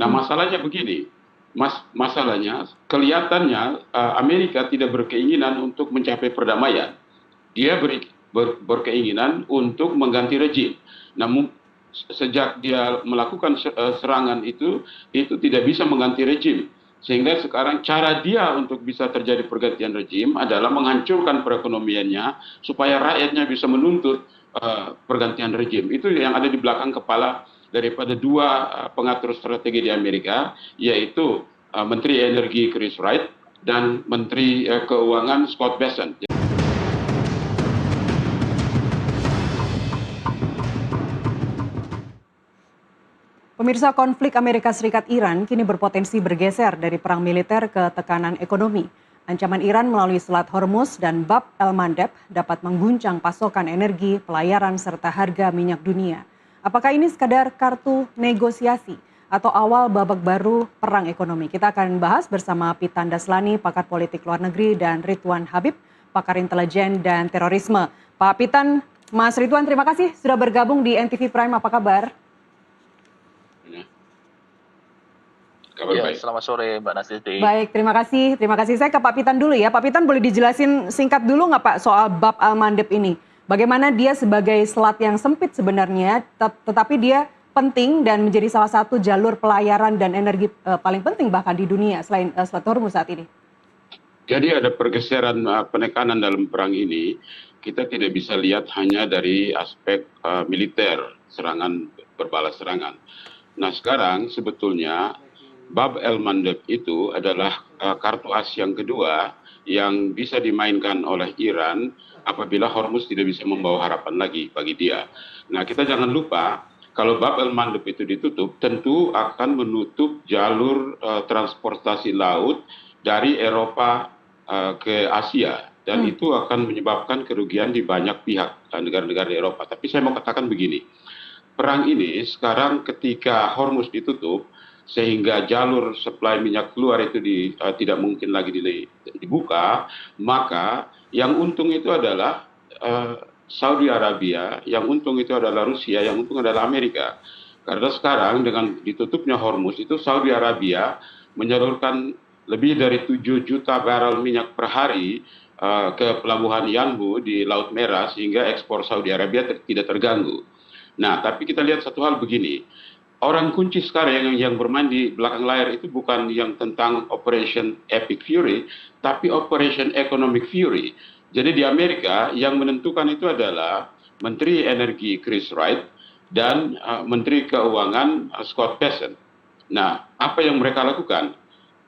Nah, masalahnya begini, masalahnya kelihatannya Amerika tidak berkeinginan untuk mencapai perdamaian. Dia berkeinginan untuk mengganti rejim. Namun sejak dia melakukan serangan itu tidak bisa mengganti rejim. Sehingga sekarang cara dia untuk bisa terjadi pergantian rejim adalah menghancurkan perekonomiannya supaya rakyatnya bisa menuntut pergantian rejim. Itu yang ada di belakang kepala daripada dua pengatur strategi di Amerika, yaitu Menteri Energi Chris Wright dan Menteri Keuangan Scott Bessent. Pemirsa, konflik Amerika Serikat-Iran kini berpotensi bergeser dari perang militer ke tekanan ekonomi. Ancaman Iran melalui Selat Hormuz dan Bab el-Mandeb dapat mengguncang pasokan energi, pelayaran, serta harga minyak dunia. Apakah ini sekadar kartu negosiasi atau awal babak baru perang ekonomi? Kita akan bahas bersama Pitan Daslani, pakar politik luar negeri, dan Ridwan Habib, pakar intelijen dan terorisme. Pak Pitan, Mas Ridwan, terima kasih sudah bergabung di NTV Prime. Apa kabar? Ya, selamat sore Mbak Nastiti. Baik, terima kasih. Terima kasih. Saya ke Pak Pitan dulu ya. Pak Pitan, boleh dijelasin singkat dulu nggak Pak soal Bab el-Mandeb ini? Bagaimana dia sebagai selat yang sempit sebenarnya, tetapi dia penting dan menjadi salah satu jalur pelayaran dan energi paling penting bahkan di dunia selain Selat Hormuz saat ini. Jadi ada pergeseran penekanan dalam perang ini. Kita tidak bisa lihat hanya dari aspek militer, serangan berbalas serangan. Nah, sekarang sebetulnya Bab el-Mandeb itu adalah kartu as yang kedua yang bisa dimainkan oleh Iran apabila Hormuz tidak bisa membawa harapan lagi bagi dia. Nah, kita jangan lupa kalau Bab el-Mandeb itu ditutup, tentu akan menutup jalur transportasi laut dari Eropa ke Asia. Dan itu akan menyebabkan kerugian di banyak pihak negara-negara di Eropa. Tapi saya mau katakan begini, perang ini sekarang ketika Hormuz ditutup, sehingga jalur suplai minyak keluar itu tidak mungkin lagi dibuka, maka yang untung itu adalah Saudi Arabia, yang untung itu adalah Rusia, yang untung adalah Amerika. Karena sekarang dengan ditutupnya Hormuz itu Saudi Arabia menyalurkan lebih dari 7 juta barrel minyak per hari ke pelabuhan Yanbu di Laut Merah, sehingga ekspor Saudi Arabia tidak terganggu. Nah, tapi kita lihat satu hal begini, orang kunci sekarang yang bermain di belakang layar itu bukan yang tentang Operation Epic Fury, tapi Operation Economic Fury. Jadi di Amerika yang menentukan itu adalah Menteri Energi Chris Wright dan Menteri Keuangan Scott Bessent. Nah, apa yang mereka lakukan?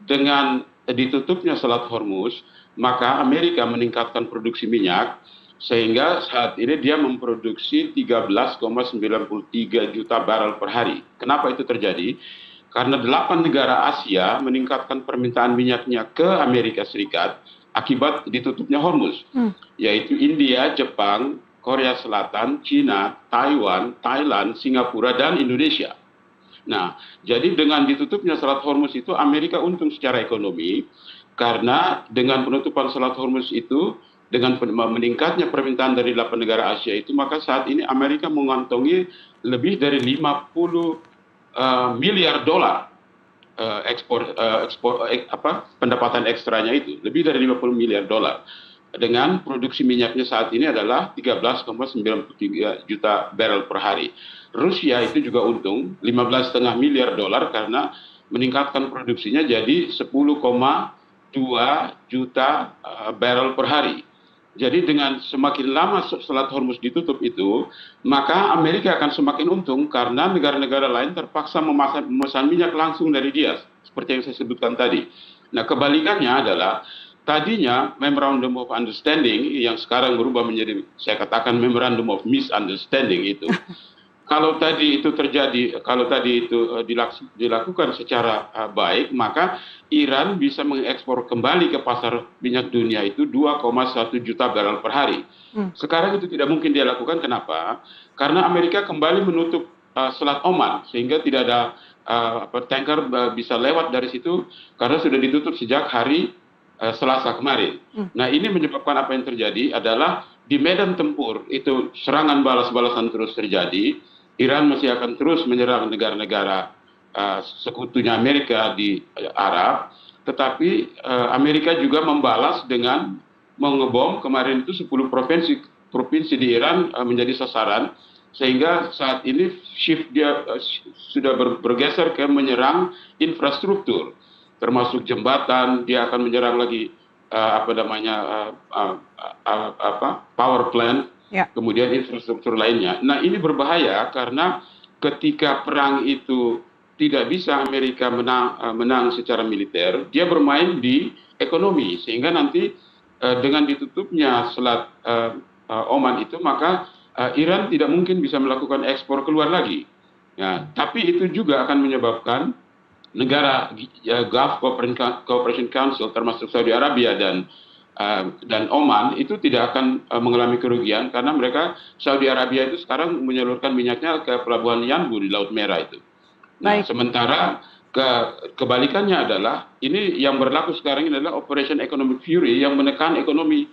Dengan ditutupnya Selat Hormuz, maka Amerika meningkatkan produksi minyak, sehingga saat ini dia memproduksi 13,93 juta barrel per hari. Kenapa itu terjadi? Karena 8 negara Asia meningkatkan permintaan minyaknya ke Amerika Serikat akibat ditutupnya Hormuz, yaitu India, Jepang, Korea Selatan, China, Taiwan, Thailand, Singapura, dan Indonesia. Nah, jadi dengan ditutupnya Selat Hormuz itu Amerika untung secara ekonomi, karena dengan penutupan Selat Hormuz itu, dengan meningkatnya permintaan dari 8 negara Asia itu, maka saat ini Amerika mengantongi lebih dari 50 miliar dolar pendapatan ekstranya itu, lebih dari 50 miliar dolar. Dengan produksi minyaknya saat ini adalah 13,93 juta barrel per hari. Rusia itu juga untung 15,5 miliar dolar karena meningkatkan produksinya jadi 10,2 juta barrel per hari. Jadi dengan semakin lama Selat Hormuz ditutup itu, maka Amerika akan semakin untung karena negara-negara lain terpaksa memesan minyak langsung dari dia, seperti yang saya sebutkan tadi. Nah, kebalikannya adalah tadinya Memorandum of Understanding yang sekarang berubah menjadi, saya katakan, Memorandum of Misunderstanding itu. Kalau tadi itu terjadi, kalau tadi itu dilakukan secara baik, maka Iran bisa mengekspor kembali ke pasar minyak dunia itu 2,1 juta barrel per hari. Sekarang itu tidak mungkin dia lakukan. Kenapa? Karena Amerika kembali menutup Selat Oman, sehingga tidak ada tanker bisa lewat dari situ karena sudah ditutup sejak hari Selasa kemarin. Nah, ini menyebabkan apa yang terjadi adalah di medan tempur itu serangan balas-balasan terus terjadi. Iran masih akan terus menyerang negara-negara sekutunya Amerika di Arab, tetapi Amerika juga membalas dengan mengebom kemarin itu 10 provinsi di Iran menjadi sasaran, sehingga saat ini shift dia sudah bergeser ke menyerang infrastruktur, termasuk jembatan. Dia akan menyerang lagi power plant, kemudian infrastruktur lainnya. Nah, ini berbahaya karena ketika perang itu tidak bisa Amerika menang secara militer, dia bermain di ekonomi, sehingga nanti dengan ditutupnya Selat Oman itu, maka Iran tidak mungkin bisa melakukan ekspor keluar lagi. Ya, tapi itu juga akan menyebabkan negara Gulf Cooperation Council termasuk Saudi Arabia dan Oman itu tidak akan mengalami kerugian, karena Saudi Arabia itu sekarang menyalurkan minyaknya ke pelabuhan Yanbu di Laut Merah itu. Nah, sementara kebalikannya adalah ini yang berlaku sekarang ini adalah Operation Economic Fury yang menekan ekonomi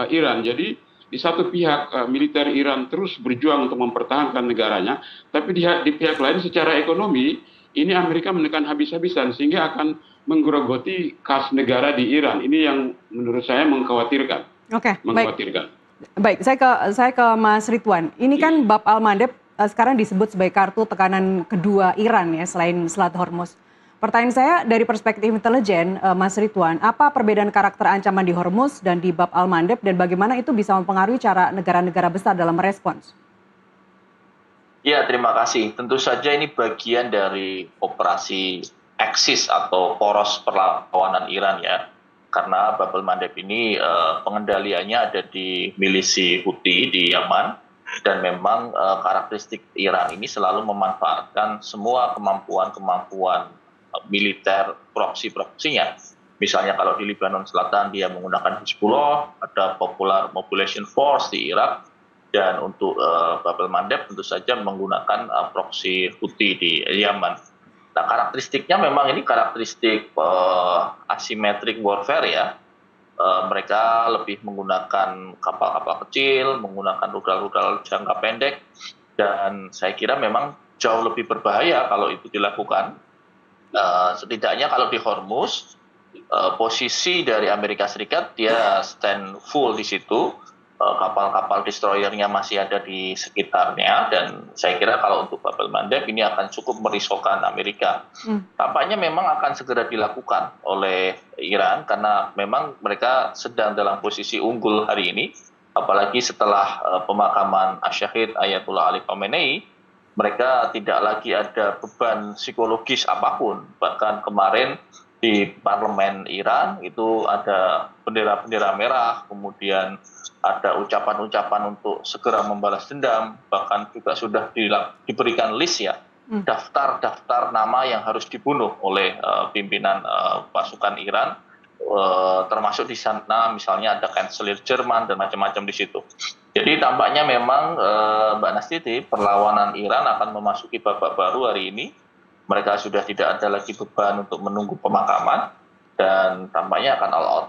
Iran. Jadi di satu pihak militer Iran terus berjuang untuk mempertahankan negaranya, tapi di pihak lain secara ekonomi ini Amerika menekan habis-habisan sehingga akan menggerogoti kas negara di Iran. Ini yang menurut saya mengkhawatirkan. Oke, baik. Saya ke Mas Ridwan. Ini kan Bab al-Mandeb sekarang disebut sebagai kartu tekanan kedua Iran ya, selain Selat Hormuz. Pertanyaan saya dari perspektif intelijen, Mas Ridwan, apa perbedaan karakter ancaman di Hormuz dan di Bab al-Mandeb, dan bagaimana itu bisa mempengaruhi cara negara-negara besar dalam merespons? Ya, terima kasih. Tentu saja ini bagian dari operasi Axis atau poros perlawanan Iran ya. Karena Bab al-Mandeb ini pengendaliannya ada di milisi Houthi di Yaman. Dan memang karakteristik Iran ini selalu memanfaatkan semua kemampuan militer proksi-proksinya. Misalnya kalau di Lebanon Selatan dia menggunakan Hezbollah, ada Popular Mobilization Force di Irak, dan untuk Bab al-Mandeb tentu saja menggunakan proksi Houthi di Yaman. Nah, karakteristiknya memang ini karakteristik asymmetric warfare ya. Mereka lebih menggunakan kapal-kapal kecil, menggunakan rudal-rudal jangka pendek, dan saya kira memang jauh lebih berbahaya kalau itu dilakukan. Setidaknya kalau di Hormuz, posisi dari Amerika Serikat dia stand full di situ, kapal-kapal destroyernya masih ada di sekitarnya, dan saya kira kalau untuk Bab al-Mandeb ini akan cukup merisaukan Amerika. Tampaknya memang akan segera dilakukan oleh Iran karena memang mereka sedang dalam posisi unggul hari ini, apalagi setelah pemakaman Asyahid Ayatullah Ali Khamenei, mereka tidak lagi ada beban psikologis apapun. Bahkan kemarin di parlemen Iran itu ada bendera-bendera merah, kemudian ada ucapan-ucapan untuk segera membalas dendam, bahkan juga sudah diberikan list ya, daftar nama yang harus dibunuh oleh pimpinan pasukan Iran, termasuk di sana misalnya ada kanselir Jerman dan macam-macam di situ. Jadi tampaknya memang Mbak Nastiti, perlawanan Iran akan memasuki babak baru hari ini. Mereka sudah tidak ada lagi beban untuk menunggu pemakaman dan tampaknya akan all out.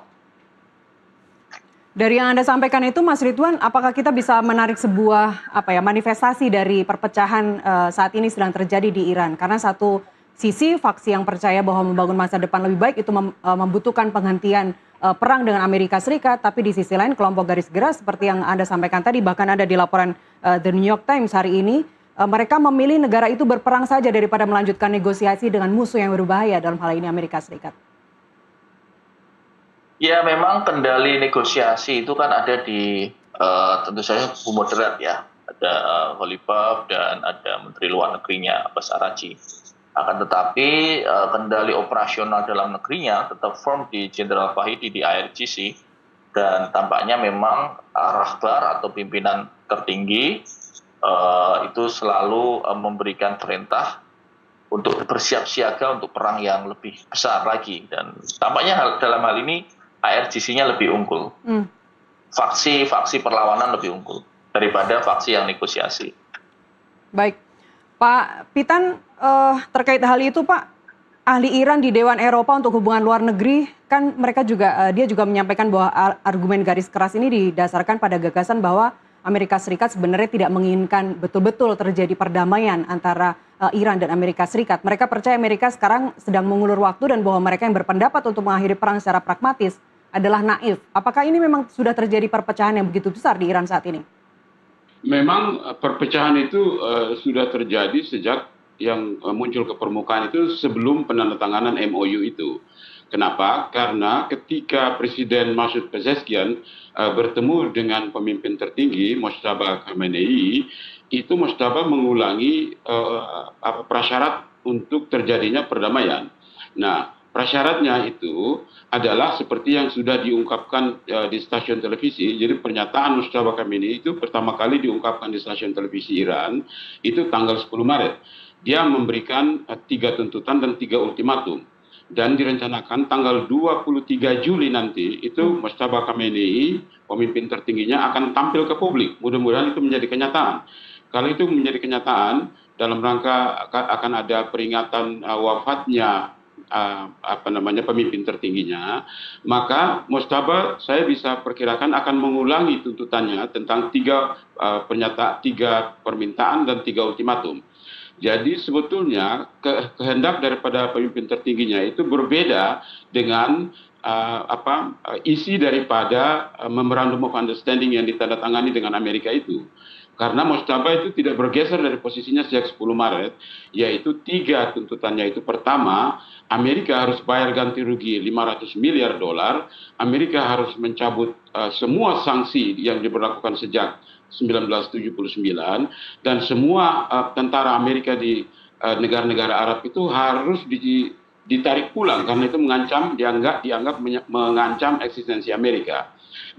Dari yang Anda sampaikan itu, Mas Ridwan, apakah kita bisa menarik sebuah manifestasi dari perpecahan saat ini sedang terjadi di Iran? Karena satu sisi faksi yang percaya bahwa membangun masa depan lebih baik itu membutuhkan penghentian perang dengan Amerika Serikat, tapi di sisi lain kelompok garis keras seperti yang Anda sampaikan tadi, bahkan ada di laporan The New York Times hari ini, mereka memilih negara itu berperang saja daripada melanjutkan negosiasi dengan musuh yang berbahaya, dalam hal ini Amerika Serikat. Ya, memang kendali negosiasi itu kan ada di tentu saja kubu moderat ya. Ada Khalifah dan ada Menteri Luar Negerinya Abbas Araghchi. Akan tetapi kendali operasional dalam negerinya tetap firm di Jenderal Fahidi di IRGC, dan tampaknya memang rahbar atau pimpinan tertinggi itu selalu memberikan perintah untuk bersiap siaga untuk perang yang lebih besar lagi, dan tampaknya dalam hal ini IRGC-nya lebih unggul. Faksi perlawanan lebih unggul daripada faksi yang negosiasi. Baik, Pak Pitan, terkait hal itu Pak, ahli Iran di Dewan Eropa untuk hubungan luar negeri, kan mereka juga dia juga menyampaikan bahwa argumen garis keras ini didasarkan pada gagasan bahwa Amerika Serikat sebenarnya tidak menginginkan betul-betul terjadi perdamaian antara Iran dan Amerika Serikat. Mereka percaya Amerika sekarang sedang mengulur waktu dan bahwa mereka yang berpendapat untuk mengakhiri perang secara pragmatis adalah naif. Apakah ini memang sudah terjadi perpecahan yang begitu besar di Iran saat ini? Memang perpecahan itu sudah terjadi sejak yang muncul ke permukaan itu sebelum penandatanganan MOU itu. Kenapa? Karena ketika Presiden Masoud Pezeshkian bertemu dengan pemimpin tertinggi Mojtaba Khamenei, itu Mojtaba mengulangi prasyarat untuk terjadinya perdamaian. Nah, prasyaratnya itu adalah seperti yang sudah diungkapkan di stasiun televisi. Jadi pernyataan Mojtaba Khamenei itu pertama kali diungkapkan di stasiun televisi Iran itu tanggal 10 Maret. Dia memberikan 3 tuntutan dan 3 ultimatum. Dan direncanakan tanggal 23 Juli nanti itu Mojtaba Khamenei, pemimpin tertingginya akan tampil ke publik. Mudah-mudahan itu menjadi kenyataan. Kalau itu menjadi kenyataan dalam rangka akan ada peringatan wafatnya pemimpin tertingginya, maka Mojtaba saya bisa perkirakan akan mengulangi tuntutannya tentang 3 permintaan dan 3 ultimatum. Jadi sebetulnya kehendak daripada pemimpin tertingginya itu berbeda dengan isi daripada Memorandum of Understanding yang ditandatangani dengan Amerika itu. Karena Mojtaba itu tidak bergeser dari posisinya sejak 10 Maret, yaitu 3 tuntutannya itu. Pertama, Amerika harus bayar ganti rugi 500 miliar dolar, Amerika harus mencabut semua sanksi yang diberlakukan sejak 1979, dan semua tentara Amerika di negara-negara Arab itu harus ditarik pulang karena itu dianggap mengancam eksistensi Amerika.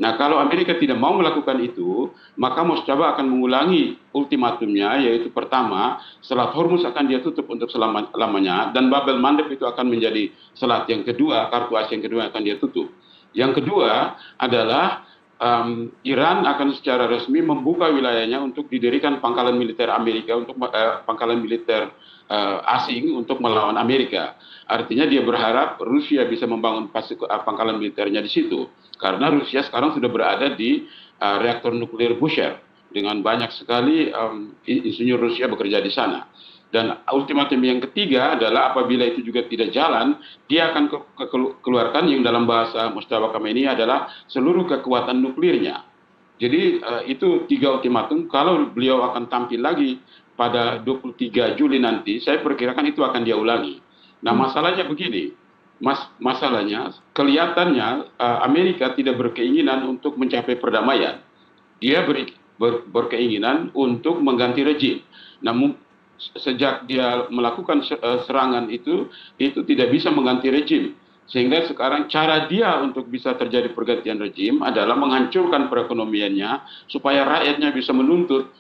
Nah, kalau Amerika tidak mau melakukan itu, maka Mojtaba akan mengulangi ultimatumnya, yaitu pertama, Selat Hormuz akan dia tutup untuk selama-lamanya, dan Bab el-Mandeb itu akan menjadi selat yang kedua, kartu as yang kedua yang akan dia tutup. Yang kedua adalah Iran akan secara resmi membuka wilayahnya untuk didirikan pangkalan militer Amerika, untuk pangkalan militer asing untuk melawan Amerika. Artinya dia berharap Rusia bisa membangun pangkalan militernya di situ. Karena Rusia sekarang sudah berada di reaktor nuklir Bushehr dengan banyak sekali insinyur Rusia bekerja di sana. Dan ultimatum yang ketiga adalah apabila itu juga tidak jalan, dia akan keluarkan yang dalam bahasa Mojtaba Khamenei adalah seluruh kekuatan nuklirnya. Jadi itu 3 ultimatum. Kalau beliau akan tampil lagi pada 23 Juli nanti, saya perkirakan itu akan dia ulangi. Nah, masalahnya begini. Masalahnya kelihatannya Amerika tidak berkeinginan untuk mencapai perdamaian. Dia berkeinginan untuk mengganti rejim. Namun sejak dia melakukan serangan itu tidak bisa mengganti rejim. Sehingga sekarang cara dia untuk bisa terjadi pergantian rejim adalah menghancurkan perekonomiannya supaya rakyatnya bisa menuntut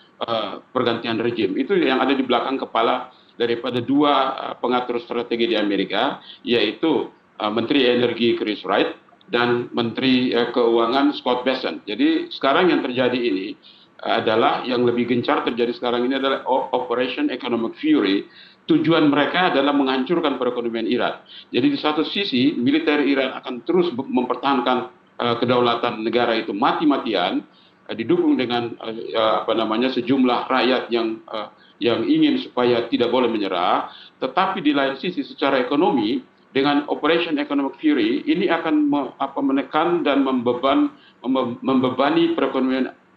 pergantian rejim. Itu yang ada di belakang kepala daripada 2 pengatur strategi di Amerika, yaitu Menteri Energi Chris Wright dan Menteri Keuangan Scott Bessent. Jadi sekarang yang terjadi ini adalah yang lebih gencar terjadi sekarang ini adalah Operation Economic Fury. Tujuan mereka adalah menghancurkan perekonomian Iran. Jadi di satu sisi militer Iran akan terus mempertahankan kedaulatan negara itu mati-matian, didukung dengan sejumlah rakyat yang ingin supaya tidak boleh menyerah. Tetapi di lain sisi secara ekonomi dengan Operation Economic Fury ini akan menekan dan membebani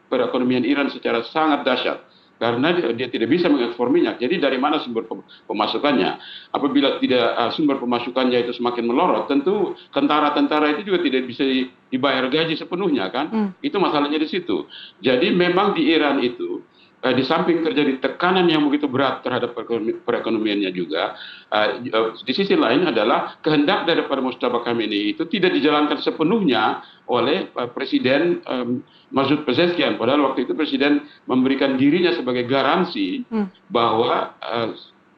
perekonomian Iran secara sangat dahsyat karena dia tidak bisa mengekspor minyak. Jadi dari mana sumber pemasukannya? Apabila tidak sumber pemasukannya itu semakin melorot, tentu tentara-tentara itu juga tidak bisa dibayar gaji sepenuhnya kan? Itu masalahnya di situ. Jadi memang di Iran itu di samping terjadi tekanan yang begitu berat terhadap perekonomiannya juga, di sisi lain adalah kehendak daripada Mojtaba Khamenei itu tidak dijalankan sepenuhnya oleh Presiden Masoud Pezeshkian. Padahal waktu itu Presiden memberikan dirinya sebagai garansi bahwa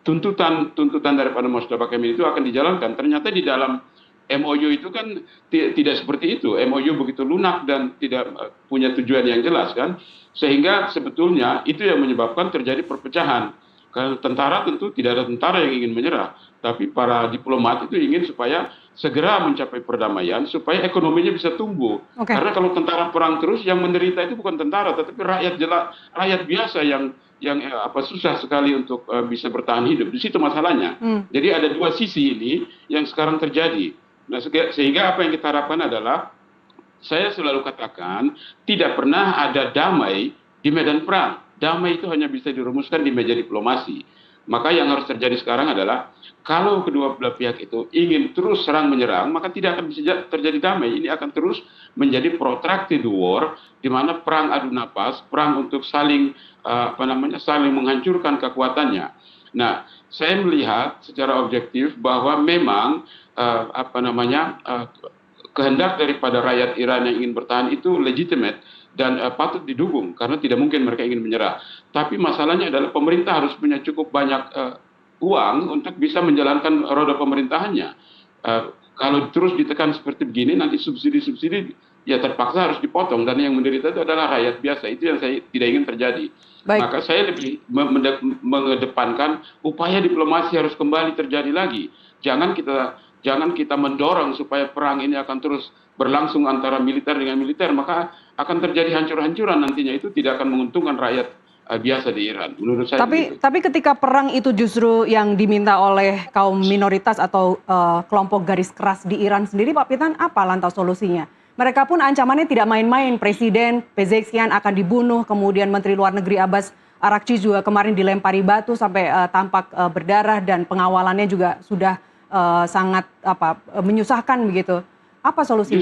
tuntutan daripada Mojtaba Khamenei itu akan dijalankan. Ternyata di dalam MOU itu kan tidak seperti itu. MOU begitu lunak dan tidak punya tujuan yang jelas kan. Sehingga sebetulnya itu yang menyebabkan terjadi perpecahan. Karena tentara tentu tidak ada tentara yang ingin menyerah. Tapi para diplomat itu ingin supaya segera mencapai perdamaian supaya ekonominya bisa tumbuh. Oke. Karena kalau tentara perang terus, yang menderita itu bukan tentara, tetapi rakyat biasa yang susah sekali untuk bisa bertahan hidup. Di situ masalahnya. Jadi ada dua sisi ini yang sekarang terjadi. Nah, sehingga apa yang kita harapkan adalah, saya selalu katakan, tidak pernah ada damai di medan perang. Damai itu hanya bisa dirumuskan di meja diplomasi. Maka yang harus terjadi sekarang adalah, kalau kedua belah pihak itu ingin terus serang menyerang, maka tidak akan bisa terjadi damai. Ini akan terus menjadi protracted war, di mana perang adu napas, perang untuk saling saling menghancurkan kekuatannya. Nah, saya melihat secara objektif bahwa memang kehendak daripada rakyat Iran yang ingin bertahan itu legitimate dan patut didukung, karena tidak mungkin mereka ingin menyerah. Tapi masalahnya adalah pemerintah harus punya cukup banyak uang untuk bisa menjalankan roda pemerintahannya. Kalau terus ditekan seperti begini, nanti subsidi-subsidi ya terpaksa harus dipotong, dan yang menderita itu adalah rakyat biasa. Itu yang saya tidak ingin terjadi. Baik. Maka saya lebih mengedepankan upaya diplomasi harus kembali terjadi lagi. Jangan kita mendorong supaya perang ini akan terus berlangsung antara militer dengan militer, maka akan terjadi hancur-hancuran nantinya. Itu tidak akan menguntungkan rakyat biasa di Iran, menurut saya. Tapi ketika perang itu justru yang diminta oleh kaum minoritas atau kelompok garis keras di Iran sendiri, Pak Pitan, apa lantas solusinya? Mereka pun ancamannya tidak main-main. Presiden Pezeshkian akan dibunuh, kemudian Menteri Luar Negeri Abbas Araghchi juga kemarin dilempari batu sampai tampak berdarah, dan pengawalannya juga sudah sangat menyusahkan begitu. Apa solusinya?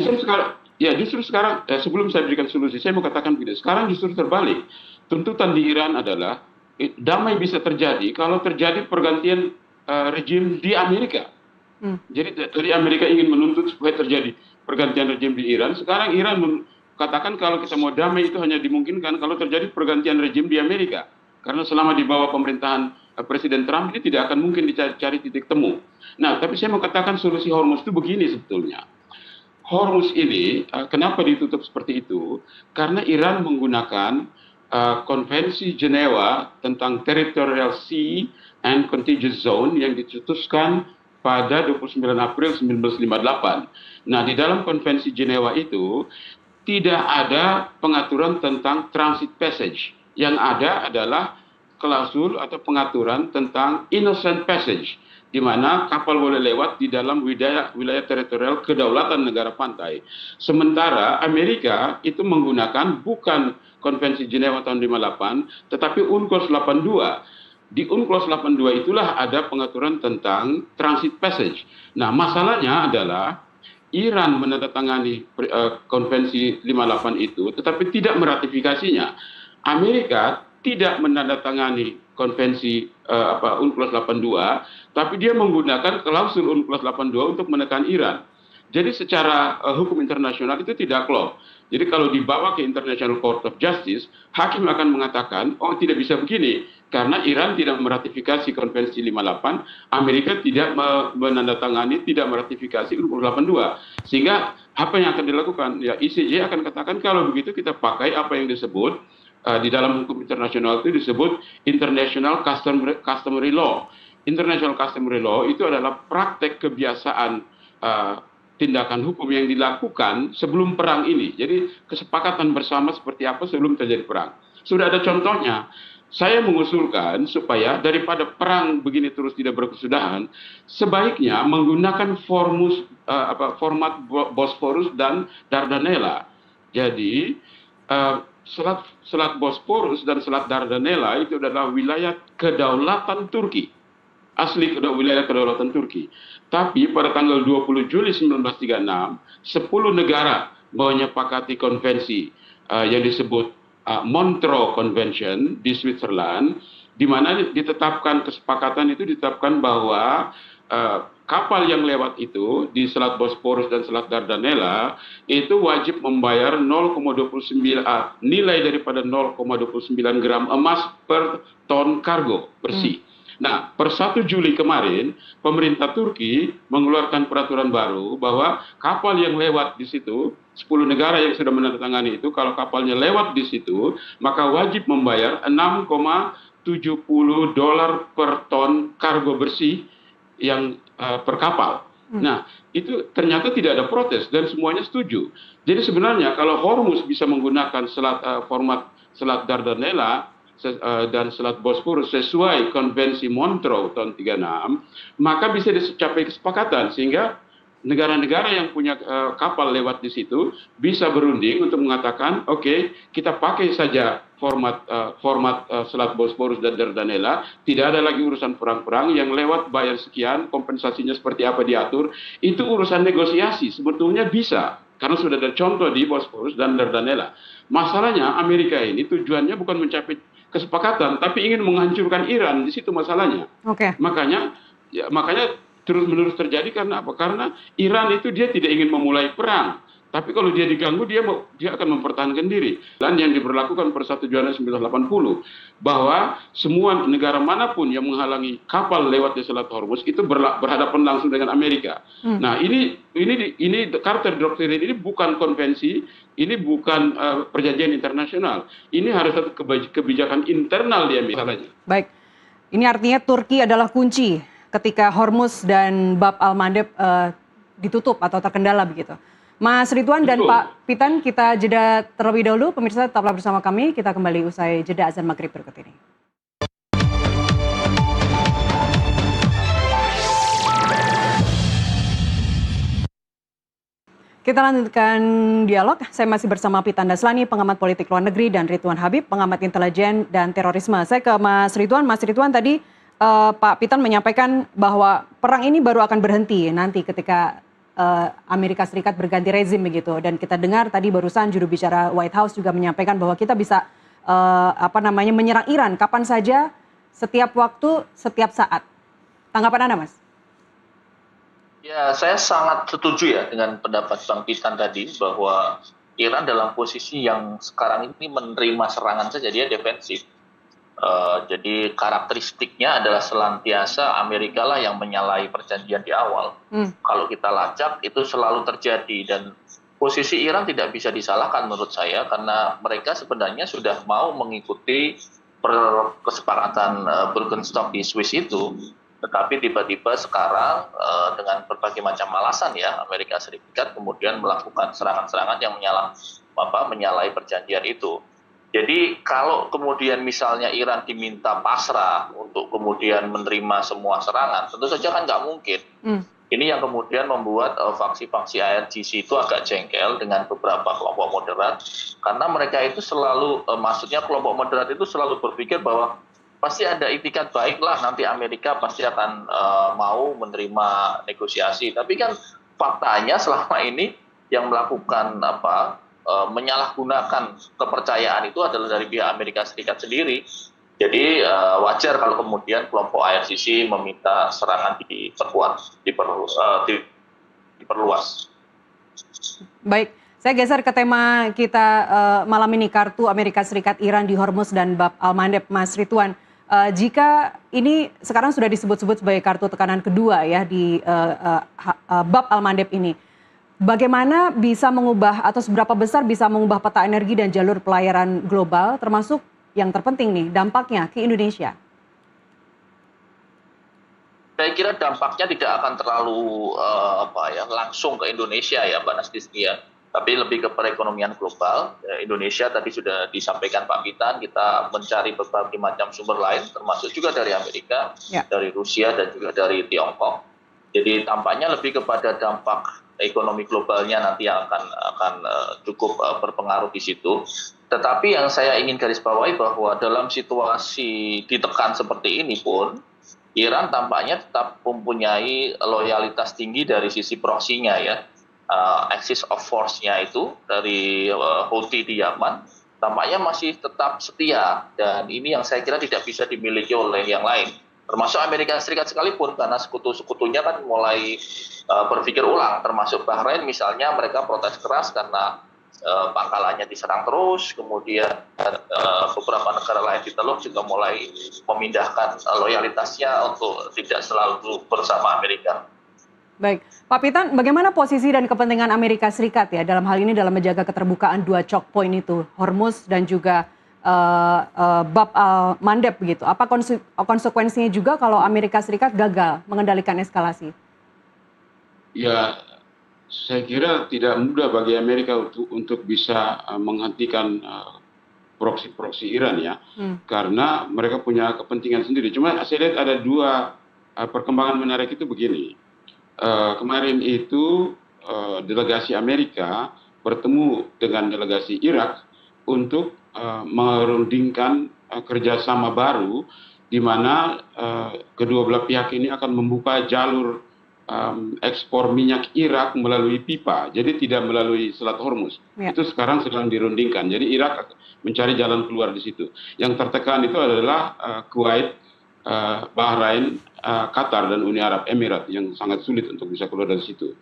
Justru sekarang, sebelum saya berikan solusi, saya mau katakan begini. Sekarang justru terbalik. Tuntutan di Iran adalah damai bisa terjadi kalau terjadi pergantian rejim di Amerika. Jadi dari Amerika ingin menuntut supaya terjadi pergantian rejim di Iran. Sekarang Iran katakan kalau kita mau damai itu hanya dimungkinkan kalau terjadi pergantian rejim di Amerika. Karena selama di bawah pemerintahan Presiden Trump ini tidak akan mungkin dicari titik temu. Nah, tapi saya mau katakan solusi Hormuz itu begini sebetulnya. Hormuz ini kenapa ditutup seperti itu? Karena Iran menggunakan Konvensi Jenewa tentang Territorial Sea and Contiguous Zone yang dicetuskan pada 29 April 1958. Nah, di dalam Konvensi Jenewa itu tidak ada pengaturan tentang transit passage. Yang ada adalah klausul atau pengaturan tentang innocent passage, di mana kapal boleh lewat di dalam wilayah teritorial kedaulatan negara pantai. Sementara Amerika itu menggunakan bukan Konvensi Jenewa tahun 58, tetapi UNCLOS 82. Di UNCLOS 82 itulah ada pengaturan tentang transit passage. Nah, masalahnya adalah Iran menandatangani Konvensi 58 itu, tetapi tidak meratifikasinya. Amerika tidak menandatangani Konvensi UNCLOS 82, tapi dia menggunakan klausul UNCLOS 82 untuk menekan Iran. Jadi secara hukum internasional itu tidak klop. Jadi kalau dibawa ke International Court of Justice, hakim akan mengatakan, oh tidak bisa begini, karena Iran tidak meratifikasi Konvensi 58, Amerika tidak menandatangani, tidak meratifikasi UNCLOS 82. Sehingga apa yang akan dilakukan? Ya, ICJ akan katakan kalau begitu kita pakai apa yang disebut di dalam hukum internasional itu disebut International Customary Law. International Customary Law itu adalah praktek kebiasaan tindakan hukum yang dilakukan sebelum perang ini. Jadi kesepakatan bersama seperti apa sebelum terjadi perang. Sudah ada contohnya. Saya mengusulkan supaya daripada perang begini terus tidak berkesudahan, sebaiknya menggunakan format Bosporus dan Dardanella. Jadi Selat Bosporus dan Selat Dardanella itu adalah wilayah kedaulatan Turki. Asli wilayah kedaulatan Turki. Tapi pada tanggal 20 Juli 1936, 10 negara menyepakati konvensi yang disebut Montreux Convention di Switzerland, di mana kesepakatan itu ditetapkan bahwa kapal yang lewat itu di Selat Bosporus dan Selat Dardanella itu wajib membayar 0,29 nilai daripada 0,29 gram emas per ton kargo bersih. Nah, per 1 Juli kemarin, pemerintah Turki mengeluarkan peraturan baru bahwa kapal yang lewat di situ, 10 negara yang sudah menandatangani itu, kalau kapalnya lewat di situ, maka wajib membayar $6,70 per ton kargo bersih yang per kapal. Nah, itu ternyata tidak ada protes dan semuanya setuju. Jadi sebenarnya kalau Hormuz bisa menggunakan format Selat Dardanella dan Selat Bosporus sesuai Konvensi Montreux tahun 36, maka bisa dicapai kesepakatan sehingga negara-negara yang punya kapal lewat di situ bisa berunding untuk mengatakan, oke, kita pakai saja format Selat Bosporus dan Dardanella, tidak ada lagi urusan perang-perang, yang lewat bayar sekian, kompensasinya seperti apa diatur, itu urusan negosiasi, sebetulnya bisa, karena sudah ada contoh di Bosporus dan Dardanella. Masalahnya Amerika ini tujuannya bukan mencapai kesepakatan, tapi ingin menghancurkan Iran, di situ masalahnya. Oke. Makanya terus-menerus terjadi karena apa? Karena Iran itu dia tidak ingin memulai perang. Tapi kalau dia diganggu, dia akan mempertahankan diri. Dan yang diberlakukan per 1 Januari 1980, bahwa semua negara manapun yang menghalangi kapal lewat di Selat Hormuz itu berhadapan langsung dengan Amerika. Nah, ini Carter Doctrine ini bukan konvensi, ini bukan perjanjian internasional. Ini harus satu kebijakan internal di Amerika. Baik, ini artinya Turki adalah kunci ketika Hormuz dan Bab al-Mandeb ditutup atau terkendala begitu. Mas Ridwan dan Pak Pitan, kita jeda terlebih dahulu. Pemirsa tetaplah bersama kami, kita kembali usai jeda azan maghrib berikut ini. Kita lanjutkan dialog. Saya masih bersama Pitan Daslani, pengamat politik luar negeri, dan Ridwan Habib, pengamat intelijen dan terorisme. Saya ke Mas Ridwan. Mas Ridwan, tadi Pak Pitan menyampaikan bahwa perang ini baru akan berhenti nanti ketika Amerika Serikat berganti rezim begitu, dan kita dengar tadi barusan juru bicara White House juga menyampaikan bahwa kita bisa menyerang Iran kapan saja, setiap waktu, setiap saat. Tanggapan Anda, Mas? Ya, saya sangat setuju ya dengan pendapat Bang Pitan tadi bahwa Iran dalam posisi yang sekarang ini menerima serangan saja, dia defensif. Jadi karakteristiknya adalah selantiasa Amerika lah yang menyalahi perjanjian di awal. Kalau kita lacak itu selalu terjadi, dan posisi Iran tidak bisa disalahkan menurut saya karena mereka sebenarnya sudah mau mengikuti kesepakatan Birkenstock di Swiss itu, tetapi tiba-tiba sekarang dengan berbagai macam alasan ya Amerika Serikat kemudian melakukan serangan-serangan yang menyalahi perjanjian itu. Jadi kalau kemudian misalnya Iran diminta pasrah untuk kemudian menerima semua serangan, tentu saja kan nggak mungkin. Ini yang kemudian membuat faksi-faksi IRGC itu agak jengkel dengan beberapa kelompok moderat, karena mereka itu selalu, maksudnya kelompok moderat itu selalu berpikir bahwa pasti ada itikat baik lah, nanti Amerika pasti akan mau menerima negosiasi. Tapi kan faktanya selama ini yang melakukan menyalahgunakan kepercayaan itu adalah dari pihak Amerika Serikat sendiri. Jadi wajar kalau kemudian kelompok IRGC meminta serangan diperluas. Baik, saya geser ke tema kita malam ini, kartu Amerika Serikat Iran di Hormuz dan Bab al-Mandeb. Mas Ridwan, jika ini sekarang sudah disebut-sebut sebagai kartu tekanan kedua ya di Bab al-Mandeb ini, bagaimana bisa mengubah atau seberapa besar bisa mengubah peta energi dan jalur pelayaran global, termasuk yang terpenting nih dampaknya ke Indonesia? Saya kira dampaknya tidak akan terlalu langsung ke Indonesia ya, Mbak Nasdisnia, tapi lebih ke perekonomian global. Indonesia tadi sudah disampaikan Pak Pitan, kita mencari berbagai macam sumber lain, termasuk juga dari Amerika, dari Rusia dan juga dari Tiongkok. Jadi tampaknya lebih kepada dampak ekonomi globalnya nanti yang akan cukup berpengaruh di situ. Tetapi yang saya ingin garis bawahi bahwa dalam situasi ditekan seperti ini pun, Iran tampaknya tetap mempunyai loyalitas tinggi dari sisi proksinya ya. Axis of force-nya itu dari Houthi di Yaman tampaknya masih tetap setia, dan ini yang saya kira tidak bisa dimiliki oleh yang lain, termasuk Amerika Serikat sekalipun, karena sekutu-sekutunya kan mulai berpikir ulang, termasuk Bahrain misalnya, mereka protes keras karena pangkalannya diserang terus, kemudian beberapa negara lain di Teluk juga mulai memindahkan loyalitasnya untuk tidak selalu bersama Amerika. Baik, Pak Pitan, bagaimana posisi dan kepentingan Amerika Serikat ya dalam hal ini dalam menjaga keterbukaan dua choke point itu, Hormuz dan juga Bab al-Mandeb begitu? Apa konsekuensinya juga kalau Amerika Serikat gagal mengendalikan eskalasi? Ya, saya kira tidak mudah bagi Amerika untuk bisa menghentikan proksi-proksi Iran ya, Hmm. karena mereka punya kepentingan sendiri. Cuma saya lihat ada dua perkembangan menarik itu begini. Kemarin itu delegasi Amerika bertemu dengan delegasi Irak untuk merundingkan kerjasama baru di mana kedua belah pihak ini akan membuka jalur ekspor minyak Irak melalui pipa, jadi tidak melalui Selat Hormuz. Ya. Itu sekarang sedang dirundingkan. Jadi Irak mencari jalan keluar di situ. Yang tertekan itu adalah Kuwait, Bahrain, Qatar dan Uni Arab Emirat yang sangat sulit untuk bisa keluar dari situ.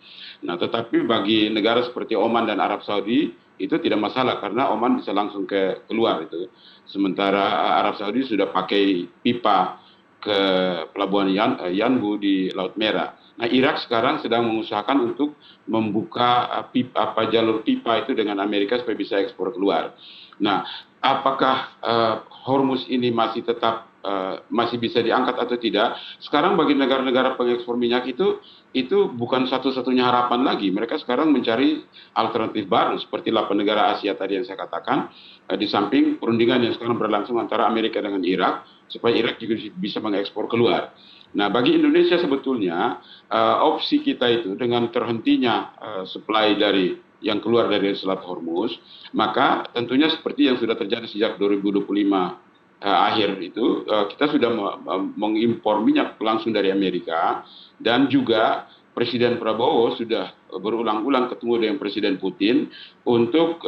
Nah, tetapi bagi negara seperti Oman dan Arab Saudi itu tidak masalah karena Oman bisa langsung keluar itu. Sementara Arab Saudi sudah pakai pipa ke pelabuhan Yanbu di Laut Merah. Nah, Irak sekarang sedang mengusahakan untuk membuka jalur pipa itu dengan Amerika supaya bisa ekspor keluar. Nah, apakah Hormuz ini masih tetap masih bisa diangkat atau tidak? Sekarang bagi negara-negara pengekspor minyak itu bukan satu-satunya harapan lagi. Mereka sekarang mencari alternatif baru seperti 8 negara Asia tadi yang saya katakan, di samping perundingan yang sekarang berlangsung antara Amerika dengan Irak supaya Irak juga bisa mengekspor keluar. Nah, bagi Indonesia sebetulnya opsi kita itu dengan terhentinya supply dari yang keluar dari Selat Hormuz, maka tentunya seperti yang sudah terjadi sejak 2025 akhir itu, kita sudah mengimpor minyak langsung dari Amerika, dan juga Presiden Prabowo sudah berulang-ulang ketemu dengan Presiden Putin untuk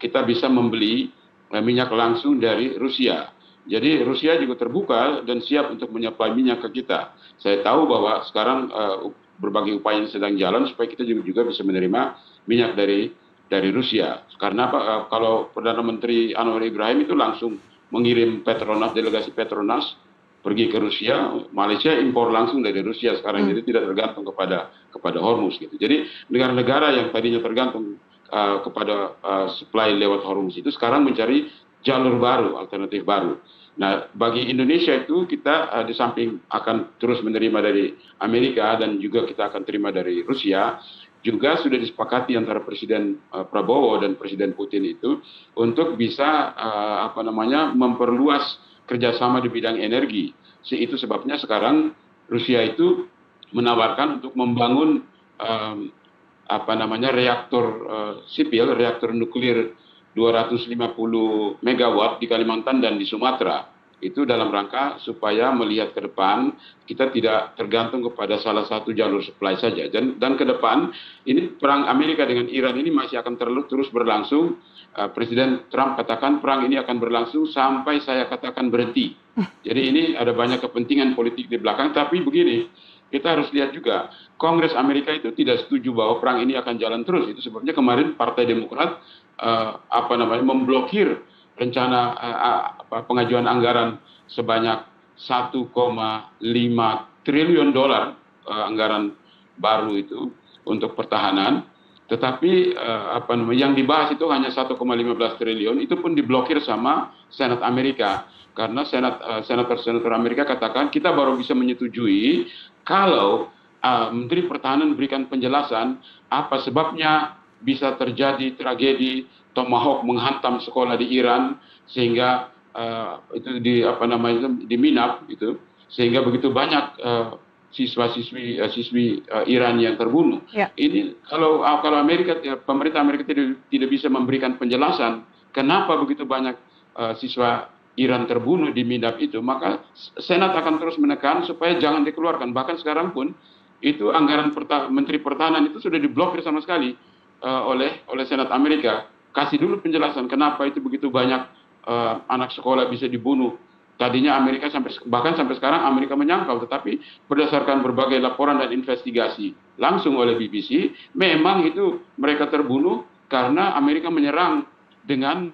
kita bisa membeli minyak langsung dari Rusia. Jadi Rusia juga terbuka dan siap untuk menyuplai minyak ke kita. Saya tahu bahwa sekarang berbagai upaya yang sedang jalan supaya kita juga bisa menerima minyak dari Rusia. Karena kalau Perdana Menteri Anwar Ibrahim itu langsung mengirim Petronas, delegasi Petronas pergi ke Rusia, Malaysia impor langsung dari Rusia sekarang, jadi tidak tergantung kepada Hormuz gitu. Jadi negara-negara yang tadinya tergantung kepada supply lewat Hormuz itu sekarang mencari jalur baru, alternatif baru. Nah, bagi Indonesia itu kita di samping akan terus menerima dari Amerika dan juga kita akan terima dari Rusia, juga sudah disepakati antara Presiden Prabowo dan Presiden Putin itu untuk bisa memperluas kerjasama di bidang energi. Itu sebabnya sekarang Rusia itu menawarkan untuk membangun reaktor sipil, reaktor nuklir 250 megawatt di Kalimantan dan di Sumatera. Itu dalam rangka supaya melihat ke depan kita tidak tergantung kepada salah satu jalur supply saja. Dan ke depan ini perang Amerika dengan Iran ini masih akan terus berlangsung. Presiden Trump katakan perang ini akan berlangsung sampai saya katakan berhenti. Jadi ini ada banyak kepentingan politik di belakang. Tapi begini, kita harus lihat juga Kongres Amerika itu tidak setuju bahwa perang ini akan jalan terus. Itu sebabnya kemarin Partai Demokrat memblokir rencana pengajuan anggaran sebanyak 1,5 triliun dolar anggaran baru itu untuk pertahanan. Tetapi yang dibahas itu hanya 1,15 triliun, itu pun diblokir sama Senat Amerika. Karena senator Amerika katakan kita baru bisa menyetujui kalau Menteri Pertahanan berikan penjelasan apa sebabnya bisa terjadi tragedi Tomahawk menghantam sekolah di Iran sehingga itu di Minab itu, sehingga begitu banyak siswi Iran yang terbunuh. Ya. Ini kalau pemerintah Amerika tidak bisa memberikan penjelasan kenapa begitu banyak siswa Iran terbunuh di Minab itu, maka Senat akan terus menekan supaya jangan dikeluarkan. Bahkan sekarang pun itu anggaran Menteri Pertahanan itu sudah diblokir sama sekali oleh Senat Amerika. Kasih dulu penjelasan kenapa itu begitu banyak anak sekolah bisa dibunuh. Tadinya Amerika bahkan sampai sekarang Amerika menyangkal, tetapi berdasarkan berbagai laporan dan investigasi langsung oleh BBC, memang itu mereka terbunuh karena Amerika menyerang dengan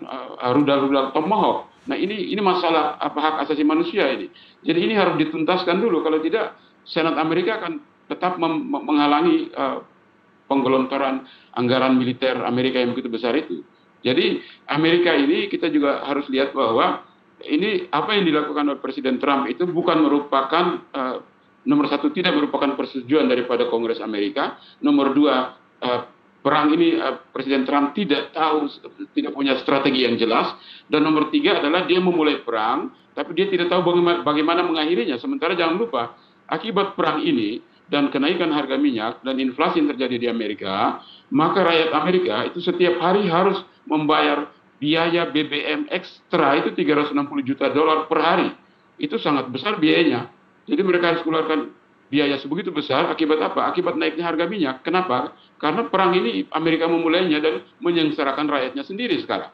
rudal-rudal Tomahawk. Nah, ini masalah hak asasi manusia ini. Jadi ini harus dituntaskan dulu, kalau tidak Senat Amerika akan tetap menghalangi penggelontoran anggaran militer Amerika yang begitu besar itu. Jadi Amerika ini kita juga harus lihat bahwa ini apa yang dilakukan oleh Presiden Trump itu bukan merupakan nomor satu tidak merupakan persetujuan daripada Kongres Amerika, nomor dua perang ini Presiden Trump tidak tahu, tidak punya strategi yang jelas, dan nomor tiga adalah dia memulai perang, tapi dia tidak tahu bagaimana mengakhirinya. Sementara jangan lupa, akibat perang ini dan kenaikan harga minyak dan inflasi yang terjadi di Amerika, maka rakyat Amerika itu setiap hari harus membayar biaya BBM ekstra itu $360 juta per hari. Itu sangat besar biayanya. Jadi mereka harus keluarkan biaya sebegitu besar akibat apa? Akibat naiknya harga minyak. Kenapa? Karena perang ini Amerika memulainya dan menyengsarakan rakyatnya sendiri sekarang.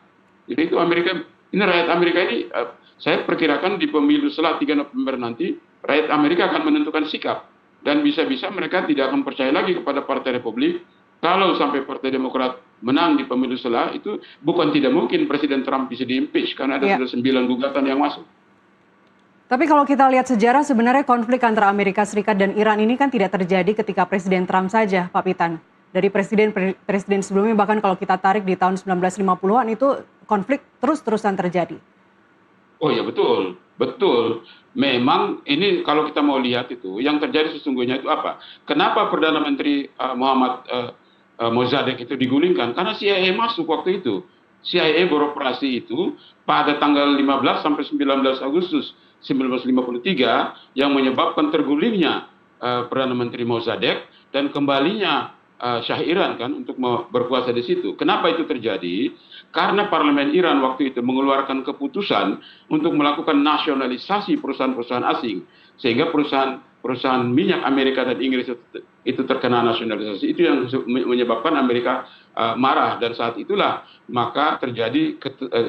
Jadi itu rakyat Amerika ini, saya perkirakan di pemilu setelah 3 November nanti, rakyat Amerika akan menentukan sikap. Dan bisa-bisa mereka tidak akan percaya lagi kepada Partai Republik. Kalau sampai Partai Demokrat menang di pemilu setelah, itu bukan tidak mungkin Presiden Trump bisa diimpeach, karena ada sudah 9 gugatan yang masuk. Tapi kalau kita lihat sejarah, sebenarnya konflik antara Amerika Serikat dan Iran ini kan tidak terjadi ketika Presiden Trump saja, Pak Pitan. Dari presiden sebelumnya, bahkan kalau kita tarik di tahun 1950-an, itu konflik terus-terusan terjadi. Oh ya, betul. Betul. Memang ini kalau kita mau lihat itu, yang terjadi sesungguhnya itu apa? Kenapa Perdana Menteri Muhammad Mossadegh itu digulingkan? Karena CIA masuk waktu itu. CIA beroperasi itu pada tanggal 15 sampai 19 Agustus 1953 yang menyebabkan tergulingnya Perdana Menteri Mossadegh dan kembalinya Shah Iran kan untuk berkuasa di situ. Kenapa itu terjadi? Karena parlemen Iran waktu itu mengeluarkan keputusan untuk melakukan nasionalisasi perusahaan-perusahaan asing, sehingga perusahaan minyak Amerika dan Inggris itu terkena nasionalisasi. Itu yang menyebabkan Amerika marah, dan saat itulah maka terjadi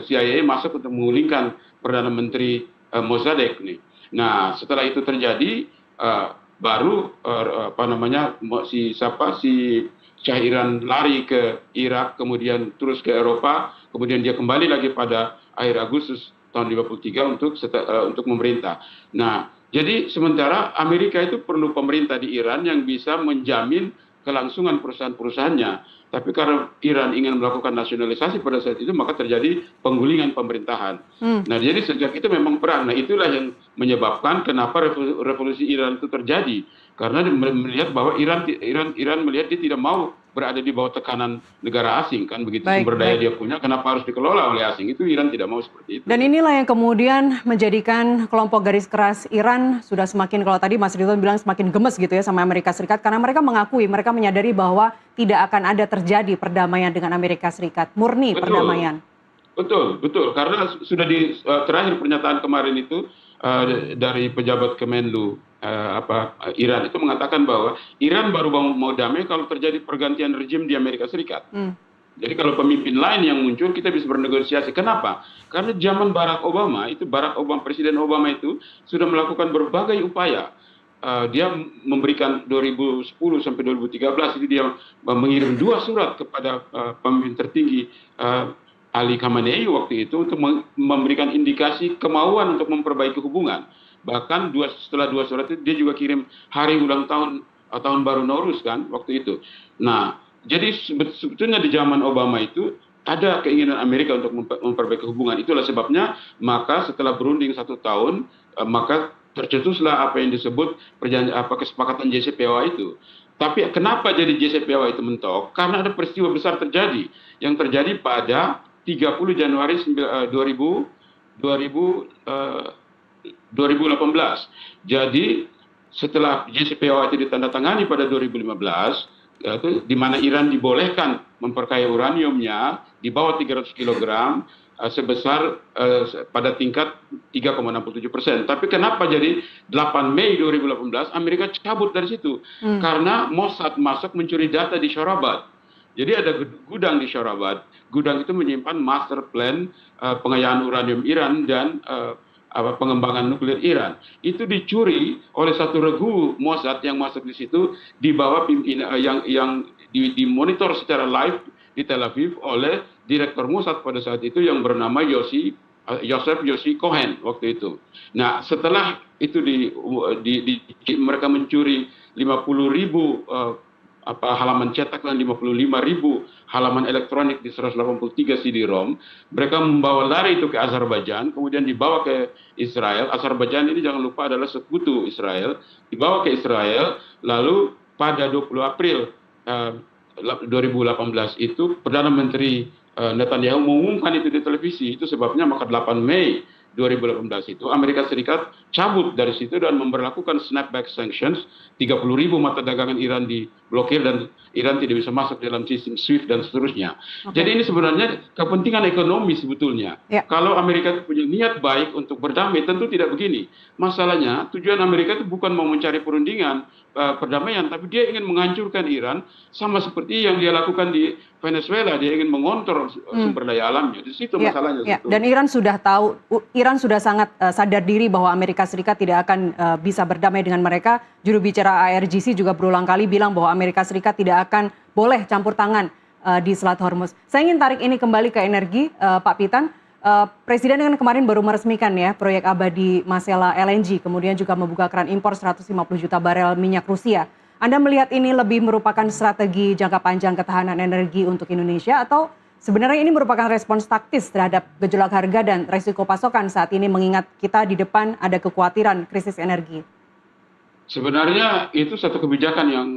CIA masuk untuk menggulingkan Perdana Menteri Mossadegh nih. Nah, setelah itu terjadi baru si Shah Iran lari ke Irak, kemudian terus ke Eropa, kemudian dia kembali lagi pada akhir Agustus tahun 1953 untuk memerintah. Nah, jadi sementara Amerika itu perlu pemerintah di Iran yang bisa menjamin kelangsungan perusahaan-perusahaannya. Tapi karena Iran ingin melakukan nasionalisasi pada saat itu, maka terjadi penggulingan pemerintahan. Nah, jadi sejak itu memang perang. Nah, itulah yang menyebabkan kenapa revolusi Iran itu terjadi. Karena melihat bahwa Iran melihat dia tidak mau berada di bawah tekanan negara asing, kan begitu. Sumber daya dia punya, kenapa harus dikelola oleh asing? Itu Iran tidak mau seperti itu. Dan inilah yang kemudian menjadikan kelompok garis keras Iran sudah semakin, kalau tadi Mas Ridwan bilang semakin gemes gitu ya sama Amerika Serikat, karena mereka mengakui, mereka menyadari bahwa tidak akan ada terjadi perdamaian dengan Amerika Serikat, murni perdamaian. Betul. Karena sudah di terakhir pernyataan kemarin itu dari pejabat Kemenlu Iran itu mengatakan bahwa Iran baru mau damai kalau terjadi pergantian rejim di Amerika Serikat. Jadi kalau pemimpin lain yang muncul, kita bisa bernegosiasi. Kenapa? Karena zaman Presiden Obama itu sudah melakukan berbagai upaya. Dia memberikan 2010 sampai 2013 itu dia mengirim 2 surat kepada pemimpin tertinggi Ali Khamenei waktu itu untuk memberikan indikasi kemauan untuk memperbaiki hubungan. Bahkan setelah 2 surat itu dia juga kirim hari ulang tahun baru Nowruz kan waktu itu. Nah, jadi sebetulnya di zaman Obama itu ada keinginan Amerika untuk memperbaiki hubungan. Itulah sebabnya maka setelah berunding 1 tahun maka tercetuslah apa yang disebut kesepakatan JCPOA itu. Tapi kenapa jadi JCPOA itu mentok? Karena ada peristiwa besar terjadi yang terjadi pada 30 Januari 2018. Jadi setelah JCPOA itu ditandatangani pada 2015, di mana Iran dibolehkan memperkaya uraniumnya di bawah 300 kg sebesar pada tingkat 3,67%. Tapi kenapa jadi 8 Mei 2018 Amerika cabut dari situ? Karena Mossad masuk mencuri data di Shorabad. Jadi ada gudang di Shorabad. Gudang itu menyimpan master plan pengayaan uranium Iran dan pengembangan nuklir Iran. Itu dicuri oleh satu regu Mossad yang masuk di situ di bawah yang dimonitor secara live di Tel Aviv oleh direktur Mossad pada saat itu yang bernama Yosef Yossi Cohen waktu itu. Nah, setelah itu mereka mencuri 50.000 halaman cetak dan 55.000 halaman elektronik di 183 CD-ROM. Mereka membawa lari itu ke Azerbaijan, kemudian dibawa ke Israel. Azerbaijan ini jangan lupa adalah sekutu Israel. Dibawa ke Israel, lalu pada 20 April 2018 itu Perdana Menteri Netanyahu mengumumkan itu di televisi. Itu sebabnya maka 8 Mei 2018 itu Amerika Serikat cabut dari situ dan memberlakukan snapback sanctions. 30.000 mata dagangan Iran diblokir dan Iran tidak bisa masuk dalam sistem SWIFT dan seterusnya. Jadi ini sebenarnya kepentingan ekonomi sebetulnya. Kalau Amerika punya niat baik untuk berdamai, tentu tidak begini. Masalahnya tujuan Amerika itu bukan mau mencari perundingan perdamaian, tapi dia ingin menghancurkan Iran sama seperti yang dia lakukan di Venezuela. Dia ingin mengontrol sumber daya alamnya. Di situ masalahnya. Dan Iran sudah tahu, Iran sudah sangat sadar diri bahwa Amerika Serikat tidak akan bisa berdamai dengan mereka. Juru bicara IRGC juga berulang kali bilang bahwa Amerika Serikat tidak akan boleh campur tangan di Selat Hormuz. Saya ingin tarik ini kembali ke energi, Pak Pitan. Presiden kan kemarin baru meresmikan ya proyek abadi Masela LNG, kemudian juga membuka keran impor 150 juta barel minyak Rusia. Anda melihat ini lebih merupakan strategi jangka panjang ketahanan energi untuk Indonesia, atau sebenarnya ini merupakan respons taktis terhadap gejolak harga dan resiko pasokan saat ini, mengingat kita di depan ada kekhawatiran krisis energi? Sebenarnya itu satu kebijakan yang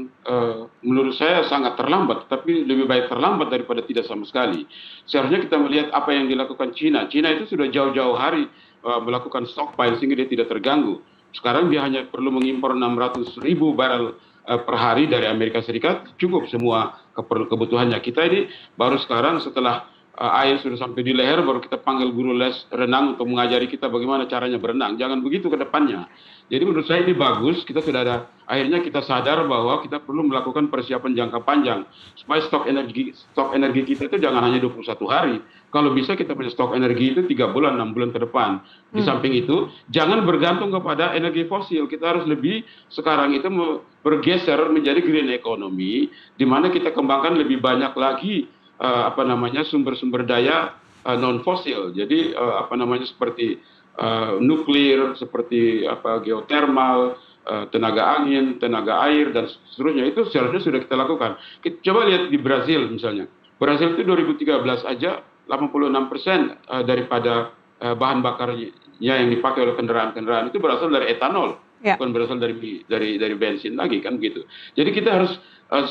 menurut saya sangat terlambat, tapi lebih baik terlambat daripada tidak sama sekali. Seharusnya kita melihat apa yang dilakukan Cina. Cina itu sudah jauh-jauh hari melakukan stockpile sehingga dia tidak terganggu. Sekarang dia hanya perlu mengimpor 600.000 barel per hari dari Amerika Serikat, cukup semua kebutuhannya. Kita ini baru sekarang setelah air sudah sampai di leher, baru kita panggil guru les renang untuk mengajari kita bagaimana caranya berenang. Jangan begitu ke depannya. Jadi menurut saya ini bagus, kita sudah ada, akhirnya kita sadar bahwa kita perlu melakukan persiapan jangka panjang. Supaya stok energi kita itu jangan hanya 21 hari. Kalau bisa kita punya stok energi itu 3 bulan, 6 bulan ke depan. Di samping itu, jangan bergantung kepada energi fosil. Kita harus lebih sekarang itu bergeser menjadi green economy, di mana kita kembangkan lebih banyak lagi sumber-sumber daya non fosil. Jadi seperti nuklir, seperti geotermal, tenaga angin, tenaga air dan seterusnya. Itu seharusnya sudah kita lakukan. Kita coba lihat di Brazil misalnya. Brazil itu 2013 aja 86% daripada bahan bakarnya yang dipakai oleh kendaraan-kendaraan itu berasal dari etanol. Bukan berasal dari bensin lagi, kan begitu. Jadi kita harus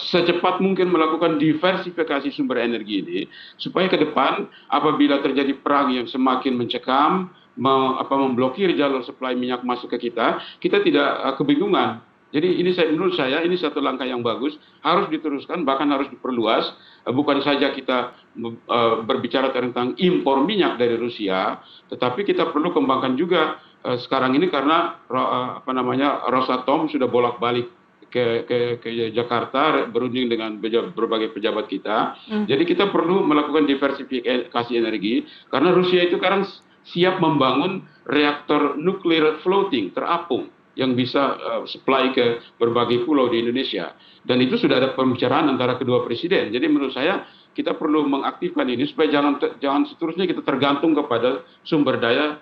secepat mungkin melakukan diversifikasi sumber energi ini, supaya ke depan apabila terjadi perang yang semakin mencekam, memblokir jalur supply minyak masuk ke kita tidak kebingungan. Jadi ini menurut saya ini satu langkah yang bagus, harus diteruskan, bahkan harus diperluas. Bukan saja kita berbicara tentang impor minyak dari Rusia, tetapi kita perlu kembangkan juga sekarang ini karena Rosatom sudah bolak-balik ke Jakarta berunding dengan berbagai pejabat kita. Jadi kita perlu melakukan diversifikasi energi karena Rusia itu sekarang siap membangun reaktor nuklir floating terapung yang bisa supply ke berbagai pulau di Indonesia. Dan itu sudah ada pembicaraan antara kedua presiden. Jadi menurut saya kita perlu mengaktifkan ini supaya jangan seterusnya kita tergantung kepada sumber daya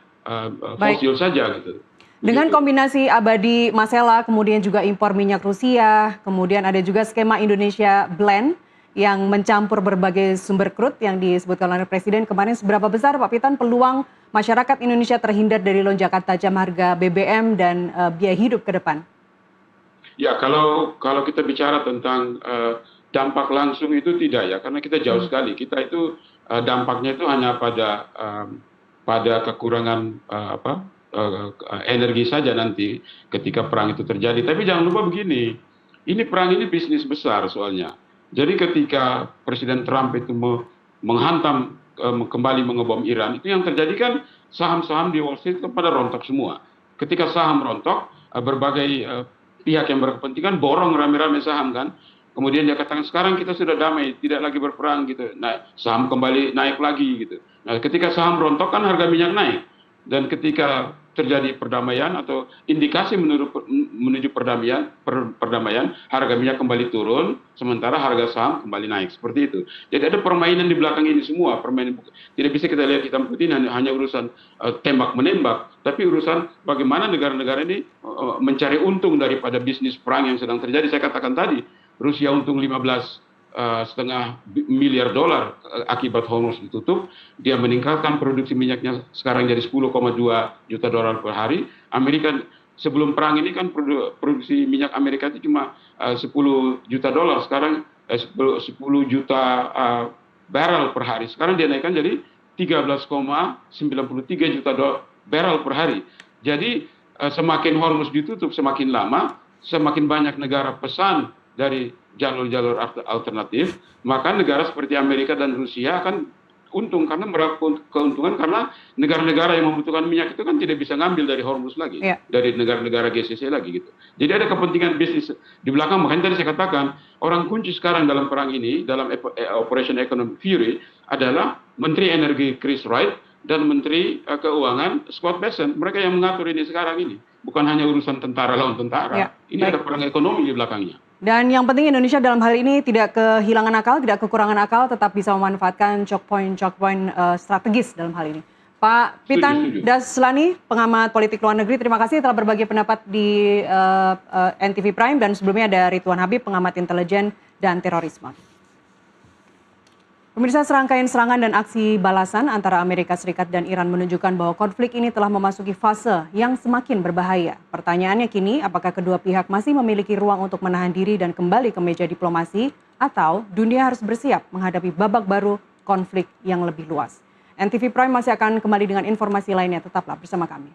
fosil saja gitu. Dengan kombinasi abadi Masela, kemudian juga impor minyak Rusia, kemudian ada juga skema Indonesia Blend yang mencampur berbagai sumber crude yang disebutkan oleh Presiden kemarin. Seberapa besar Pak Pitan peluang masyarakat Indonesia terhindar dari lonjakan tajam harga BBM dan biaya hidup ke depan? Ya, kalau kita bicara tentang dampak langsung itu tidak ya, karena kita jauh sekali. Kita itu dampaknya itu hanya pada kekurangan energi saja nanti ketika perang itu terjadi. Tapi jangan lupa begini, ini perang ini bisnis besar soalnya. Jadi ketika Presiden Trump itu menghantam kembali mengebom Iran, itu yang terjadi kan saham-saham di Wall Street pada rontok semua. Ketika saham rontok, berbagai pihak yang berkepentingan borong rame-rame saham kan. Kemudian dia katakan sekarang kita sudah damai, tidak lagi berperang gitu. Nah, saham kembali naik lagi gitu. Nah, ketika saham rontok kan harga minyak naik. Dan ketika terjadi perdamaian atau indikasi menuju perdamaian, harga minyak kembali turun, sementara harga saham kembali naik, seperti itu. Jadi ada permainan di belakang ini semua, tidak bisa kita lihat hitam putih hanya urusan tembak menembak, tapi urusan bagaimana negara-negara ini mencari untung daripada bisnis perang yang sedang terjadi. Saya katakan tadi, Rusia untung 15,5 miliar dolar akibat Hormuz ditutup. Dia meningkatkan produksi minyaknya sekarang jadi 10,2 juta dolar per hari. Amerika sebelum perang ini kan produksi minyak Amerika itu cuma 10 juta dolar, sekarang 10 juta barrel per hari. Sekarang dia naikkan jadi 13,93 juta barrel per hari. Jadi semakin Hormuz ditutup semakin lama, semakin banyak negara pesan dari jalur-jalur alternatif, maka negara seperti Amerika dan Rusia akan untung karena meraup keuntungan, karena negara-negara yang membutuhkan minyak itu kan tidak bisa ngambil dari Hormuz lagi, dari negara-negara GCC lagi gitu. Jadi ada kepentingan bisnis di belakang. Makanya tadi saya katakan orang kunci sekarang dalam perang ini, dalam Operation Economic Fury adalah Menteri Energi Chris Wright dan Menteri Keuangan Scott Bessent. Mereka yang mengatur ini sekarang ini, bukan hanya urusan tentara lawan tentara. Ini ada perang ekonomi di belakangnya. Dan yang penting Indonesia dalam hal ini tidak kehilangan akal, tidak kekurangan akal, tetap bisa memanfaatkan choke point strategis dalam hal ini. Pak Pitan Daslani, pengamat politik luar negeri, terima kasih telah berbagi pendapat di NTV Prime, dan sebelumnya ada Ridwan Habib, pengamat intelijen dan terorisme. Pemirsa, serangkaian serangan dan aksi balasan antara Amerika Serikat dan Iran menunjukkan bahwa konflik ini telah memasuki fase yang semakin berbahaya. Pertanyaannya kini, apakah kedua pihak masih memiliki ruang untuk menahan diri dan kembali ke meja diplomasi, atau dunia harus bersiap menghadapi babak baru konflik yang lebih luas? NTV Prime masih akan kembali dengan informasi lainnya, tetaplah bersama kami.